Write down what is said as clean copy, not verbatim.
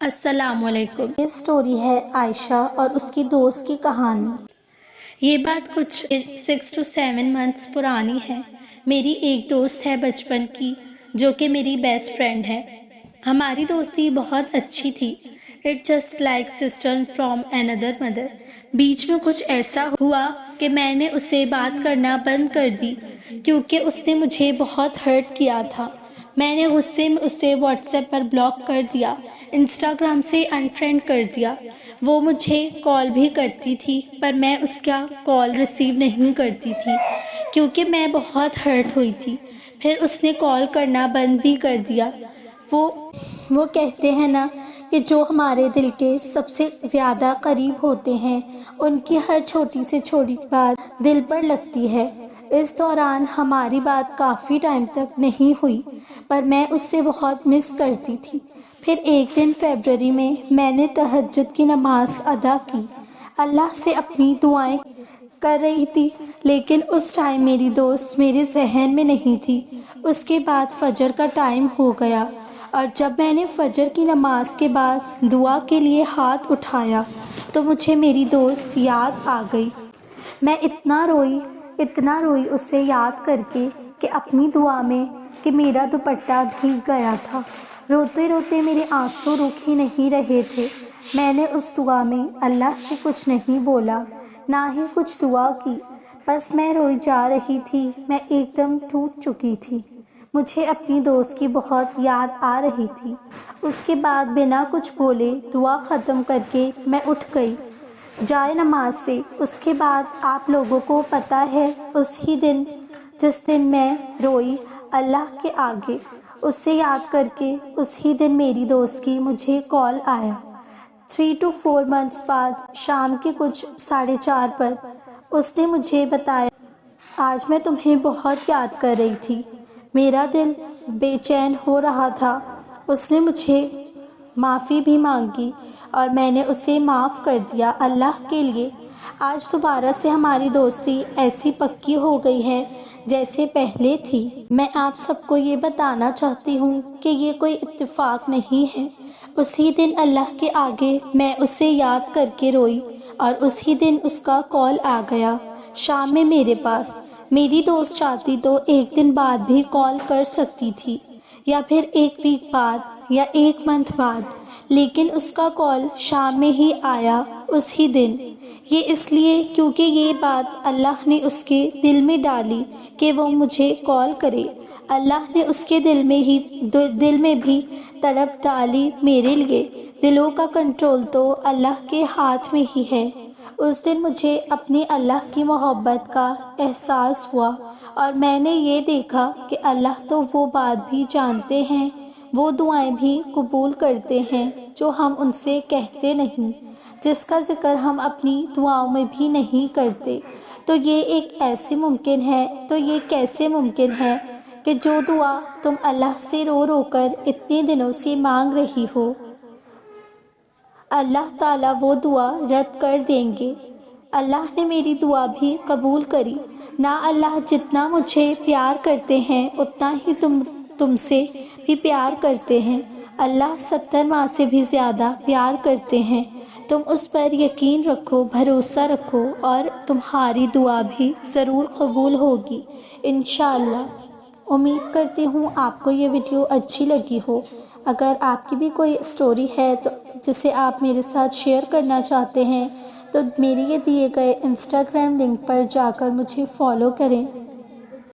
السلام علیکم۔ یہ سٹوری ہے عائشہ اور اس کی دوست کی کہانی۔ یہ بات کچھ 6 to 7 months پرانی ہے۔ میری ایک دوست ہے بچپن کی جو کہ میری بیسٹ فرینڈ ہے۔ ہماری دوستی بہت اچھی تھی۔ It's just like sister from another mother۔ بیچ میں کچھ ایسا ہوا کہ میں نے اسے بات کرنا بند کر دی کیونکہ اس نے مجھے بہت ہرٹ کیا تھا۔ میں نے غصے میں اسے واٹس ایپ پر بلاک کر دیا، انسٹاگرام سے انفرینڈ کر دیا۔ وہ مجھے کال بھی کرتی تھی پر میں اس کا کال ریسیو نہیں کرتی تھی کیونکہ میں بہت ہرٹ ہوئی تھی۔ پھر اس نے کال کرنا بند بھی کر دیا۔ وہ کہتے ہیں نا کہ جو ہمارے دل کے سب سے زیادہ قریب ہوتے ہیں ان کی ہر چھوٹی سے چھوٹی بات دل پر لگتی ہے۔ اس دوران ہماری بات کافی ٹائم تک نہیں ہوئی پر میں اس سے بہت مس کرتی تھی۔ پھر ایک دن فیبرری میں نے تہجد کی نماز ادا کی، اللہ سے اپنی دعائیں کر رہی تھی، لیکن اس ٹائم میری دوست میرے ذہن میں نہیں تھی۔ اس کے بعد فجر کا ٹائم ہو گیا اور جب میں نے فجر کی نماز کے بعد دعا کے لیے ہاتھ اٹھایا تو مجھے میری دوست یاد آ گئی۔ میں اتنا روئی اسے یاد کر کے کہ اپنی دعا میں کہ میرا دوپٹہ بھیگ گیا تھا۔ روتے روتے میرے آنسو رک ہی نہیں رہے تھے۔ میں نے اس دعا میں اللہ سے کچھ نہیں بولا، نہ ہی کچھ دعا کی، بس میں روئی جا رہی تھی۔ میں ایک دم ٹوٹ چکی تھی۔ مجھے اپنی دوست کی بہت یاد آ رہی تھی۔ اس کے بعد بنا کچھ بولے دعا ختم کر کے میں اٹھ گئی جائے نماز سے۔ اس کے بعد آپ لوگوں کو پتہ ہے جس دن میں روئی اللہ کے آگے اس سے یاد کر کے، اس ہی دن میری دوست کی مجھے کال آیا۔ 3 to 4 months بعد شام کے کچھ 4:30 پر اس نے مجھے بتایا، آج میں تمہیں بہت یاد کر رہی تھی، میرا دل بے چین ہو رہا تھا۔ اس نے مجھے معافی بھی مانگی اور میں نے اسے معاف کر دیا اللہ کے لیے۔ آج دوبارہ سے ہماری دوستی ایسی پکی ہو گئی ہے جیسے پہلے تھی۔ میں آپ سب کو یہ بتانا چاہتی ہوں کہ یہ کوئی اتفاق نہیں ہے۔ اسی دن اللہ کے آگے میں اسے یاد کر کے روئی اور اسی دن اس کا کال آ گیا شام میں میرے پاس۔ میری دوست چاہتی تو ایک دن بعد بھی کال کر سکتی تھی یا پھر 1 week بعد یا 1 month بعد، لیکن اس کا کال شام میں ہی آیا اسی دن۔ یہ اس لیے کیونکہ یہ بات اللہ نے اس کے دل میں ڈالی کہ وہ مجھے کال کرے۔ اللہ نے اس کے دل میں بھی طلب ڈالی میرے لیے۔ دلوں کا کنٹرول تو اللہ کے ہاتھ میں ہی ہے۔ اس دن مجھے اپنی اللہ کی محبت کا احساس ہوا اور میں نے یہ دیکھا کہ اللہ تو وہ بات بھی جانتے ہیں، وہ دعائیں بھی قبول کرتے ہیں جو ہم ان سے کہتے نہیں، جس کا ذکر ہم اپنی دعاؤں میں بھی نہیں کرتے۔ تو یہ کیسے ممکن ہے کہ جو دعا تم اللہ سے رو رو کر اتنے دنوں سے مانگ رہی ہو، اللہ تعالیٰ وہ دعا رد کر دیں گے۔ اللہ نے میری دعا بھی قبول کری۔ نہ اللہ جتنا مجھے پیار کرتے ہیں اتنا ہی تم سے بھی پیار کرتے ہیں۔ اللہ 70 ماں سے بھی زیادہ پیار کرتے ہیں۔ تم اس پر یقین رکھو، بھروسہ رکھو اور تمہاری دعا بھی ضرور قبول ہوگی انشاءاللہ۔ امید کرتی ہوں آپ کو یہ ویڈیو اچھی لگی ہو۔ اگر آپ کی بھی کوئی سٹوری ہے تو جسے آپ میرے ساتھ شیئر کرنا چاہتے ہیں تو میرے یہ دیے گئے انسٹاگرام لنک پر جا کر مجھے فالو کریں۔